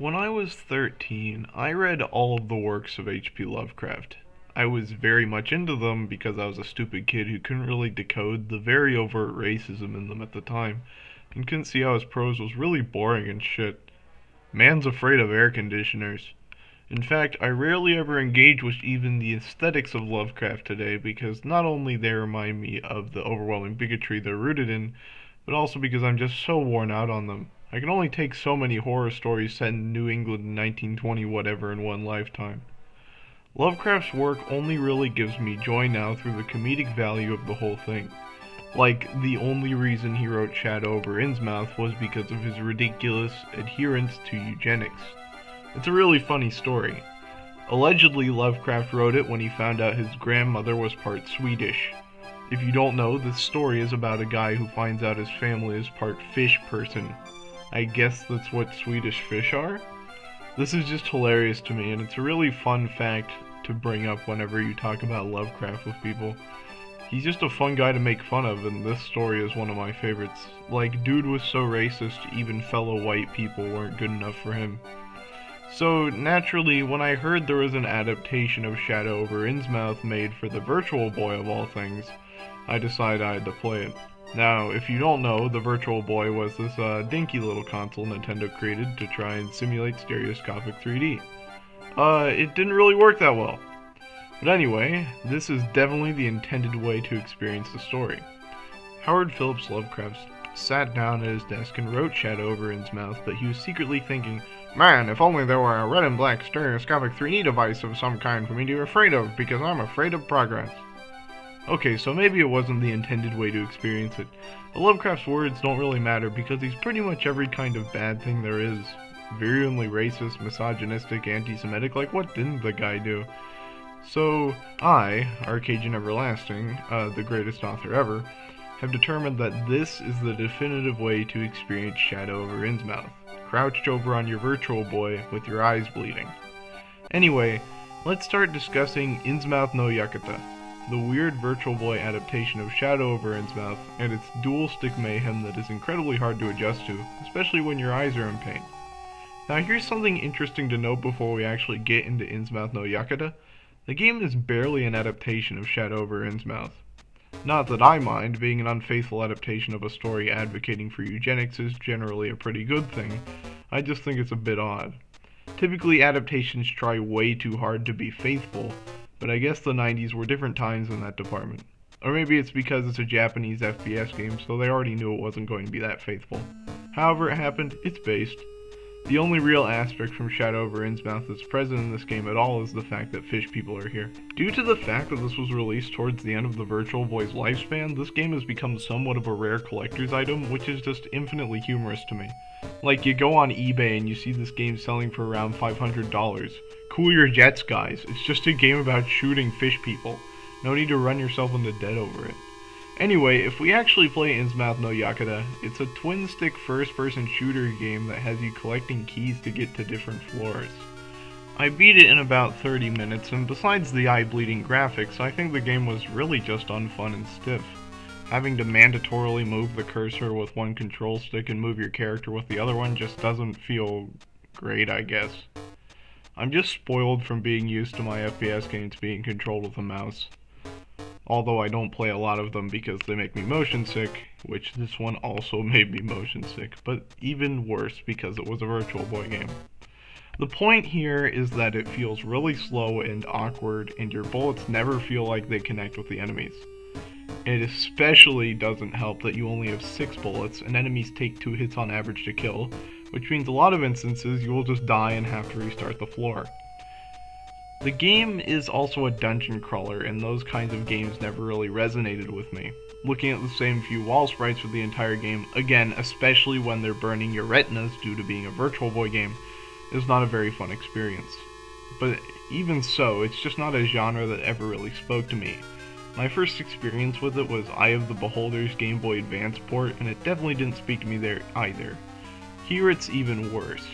When I was 13, I read all of the works of H.P. Lovecraft. I was very much into them because I was a stupid kid who couldn't really decode the very overt racism in them at the time, and couldn't see how his prose was really boring and shit. Man's afraid of air conditioners. In fact, I rarely ever engage with even the aesthetics of Lovecraft today because not only they remind me of the overwhelming bigotry they're rooted in, but also because I'm just so worn out on them. I can only take so many horror stories set in New England in 1920 whatever in one lifetime. Lovecraft's work only really gives me joy now through the comedic value of the whole thing. Like, the only reason he wrote Shadow over Innsmouth was because of his ridiculous adherence to eugenics. It's a really funny story. Allegedly, Lovecraft wrote it when he found out his grandmother was part Swedish. If you don't know, this story is about a guy who finds out his family is part fish person. I guess that's what Swedish fish are? This is just hilarious to me, and it's a really fun fact to bring up whenever you talk about Lovecraft with people. He's just a fun guy to make fun of, and this story is one of my favorites. Like, dude was so racist, even fellow white people weren't good enough for him. So, naturally, when I heard there was an adaptation of Shadow over Innsmouth made for the Virtual Boy of all things, I decided I had to play it. Now, if you don't know, the Virtual Boy was this dinky little console Nintendo created to try and simulate stereoscopic 3D. It didn't really work that well. But anyway, this is definitely the intended way to experience the story. Howard Phillips Lovecraft sat down at his desk and wrote Shadow over Innsmouth, but he was secretly thinking, "Man, if only there were a red and black stereoscopic 3D device of some kind for me to be afraid of, because I'm afraid of progress." Okay, so maybe it wasn't the intended way to experience it, but Lovecraft's words don't really matter because he's pretty much every kind of bad thing there is. Virulently racist, misogynistic, anti-Semitic, like what didn't the guy do? So, I, Arcadian Everlasting, the greatest author ever, have determined that this is the definitive way to experience Shadow over Innsmouth, crouched over on your Virtual Boy with your eyes bleeding. Anyway, let's start discussing Innsmouth no Yakata, the weird Virtual Boy adaptation of Shadow over Innsmouth, and its dual-stick mayhem that is incredibly hard to adjust to, especially when your eyes are in pain. Now here's something interesting to note before we actually get into Innsmouth no Yakata. The game is barely an adaptation of Shadow over Innsmouth. Not that I mind, being an unfaithful adaptation of a story advocating for eugenics is generally a pretty good thing. I just think it's a bit odd. Typically adaptations try way too hard to be faithful, but I guess the 90s were different times in that department. Or maybe it's because it's a Japanese FPS game, so they already knew it wasn't going to be that faithful. However it happened, it's based. The only real aspect from Shadow over Innsmouth that's present in this game at all is the fact that fish people are here. Due to the fact that this was released towards the end of the Virtual Boy's lifespan, this game has become somewhat of a rare collector's item, which is just infinitely humorous to me. Like, you go on eBay and you see this game selling for around $500. Cool your jets, guys. It's just a game about shooting fish people. No need to run yourself into debt over it. Anyway, if we actually play Innsmouth no Yakata, it's a twin-stick first-person shooter game that has you collecting keys to get to different floors. I beat it in about 30 minutes, and besides the eye-bleeding graphics, I think the game was really just unfun and stiff. Having to mandatorily move the cursor with one control stick and move your character with the other one just doesn't feel great, I guess. I'm just spoiled from being used to my FPS games being controlled with a mouse. Although I don't play a lot of them because they make me motion sick, which this one also made me motion sick, but even worse because it was a Virtual Boy game. The point here is that it feels really slow and awkward, and your bullets never feel like they connect with the enemies. It especially doesn't help that you only have 6 bullets, and enemies take 2 hits on average to kill, which means a lot of instances you will just die and have to restart the floor. The game is also a dungeon crawler, and those kinds of games never really resonated with me. Looking at the same few wall sprites for the entire game, again, especially when they're burning your retinas due to being a Virtual Boy game, is not a very fun experience. But even so, it's just not a genre that ever really spoke to me. My first experience with it was Eye of the Beholder's Game Boy Advance port, and it definitely didn't speak to me there either. Here it's even worse.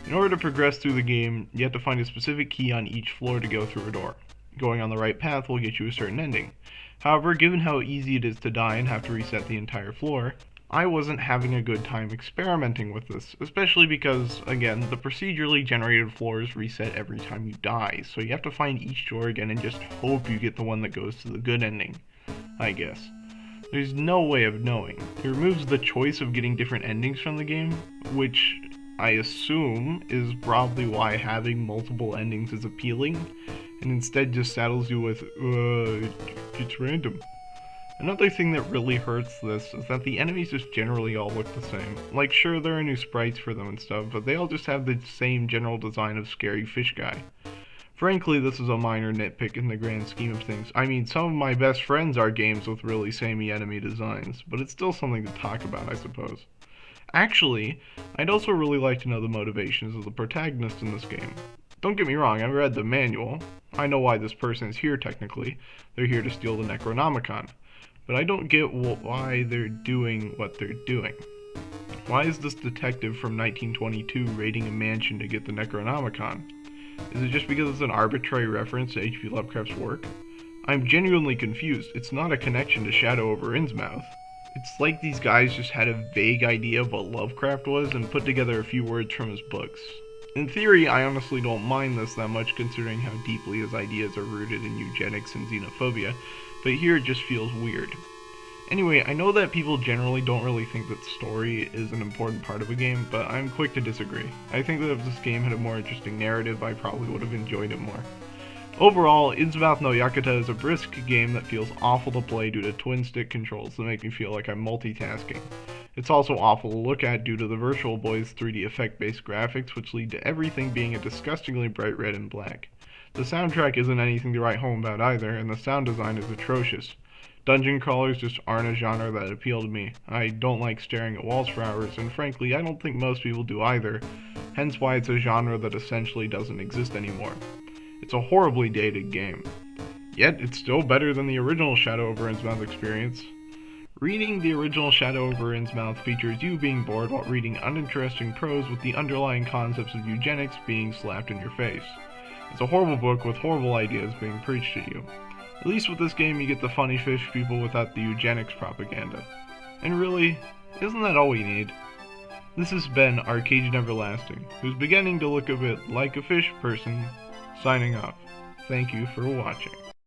In order to progress through the game, you have to find a specific key on each floor to go through a door. Going on the right path will get you a certain ending. However, given how easy it is to die and have to reset the entire floor, I wasn't having a good time experimenting with this, especially because, again, the procedurally generated floors reset every time you die, so you have to find each door again and just hope you get the one that goes to the good ending, I guess. There's no way of knowing. It removes the choice of getting different endings from the game, which I assume is probably why having multiple endings is appealing, and instead just saddles you with, it's random. Another thing that really hurts this is that the enemies just generally all look the same. Like, sure, there are new sprites for them and stuff, but they all just have the same general design of scary fish guy. Frankly, this is a minor nitpick in the grand scheme of things. I mean, some of my best friends are games with really samey enemy designs, but it's still something to talk about, I suppose. Actually, I'd also really like to know the motivations of the protagonist in this game. Don't get me wrong, I've read the manual. I know why this person is here technically. They're here to steal the Necronomicon. But I don't get why they're doing what they're doing. Why is this detective from 1922 raiding a mansion to get the Necronomicon? Is it just because it's an arbitrary reference to H.P. Lovecraft's work? I'm genuinely confused. It's not a connection to Shadow over Innsmouth. It's like these guys just had a vague idea of what Lovecraft was and put together a few words from his books. In theory, I honestly don't mind this that much considering how deeply his ideas are rooted in eugenics and xenophobia, but here it just feels weird. Anyway, I know that people generally don't really think that story is an important part of a game, but I'm quick to disagree. I think that if this game had a more interesting narrative, I probably would have enjoyed it more. Overall, Innsmouth no Yakata is a brisk game that feels awful to play due to twin-stick controls that make me feel like I'm multitasking. It's also awful to look at due to the Virtual Boy's 3D effect-based graphics, which lead to everything being a disgustingly bright red and black. The soundtrack isn't anything to write home about either, and the sound design is atrocious. Dungeon crawlers just aren't a genre that appeal to me. I don't like staring at walls for hours, and frankly, I don't think most people do either, hence why it's a genre that essentially doesn't exist anymore. It's a horribly dated game. Yet, it's still better than the original Shadow over Innsmouth experience. Reading the original Shadow over Innsmouth features you being bored while reading uninteresting prose with the underlying concepts of eugenics being slapped in your face. It's a horrible book with horrible ideas being preached at you. At least with this game you get the funny fish people without the eugenics propaganda. And really, isn't that all we need? This has been Arcadian Everlasting, who's beginning to look a bit like a fish person, signing off. Thank you for watching.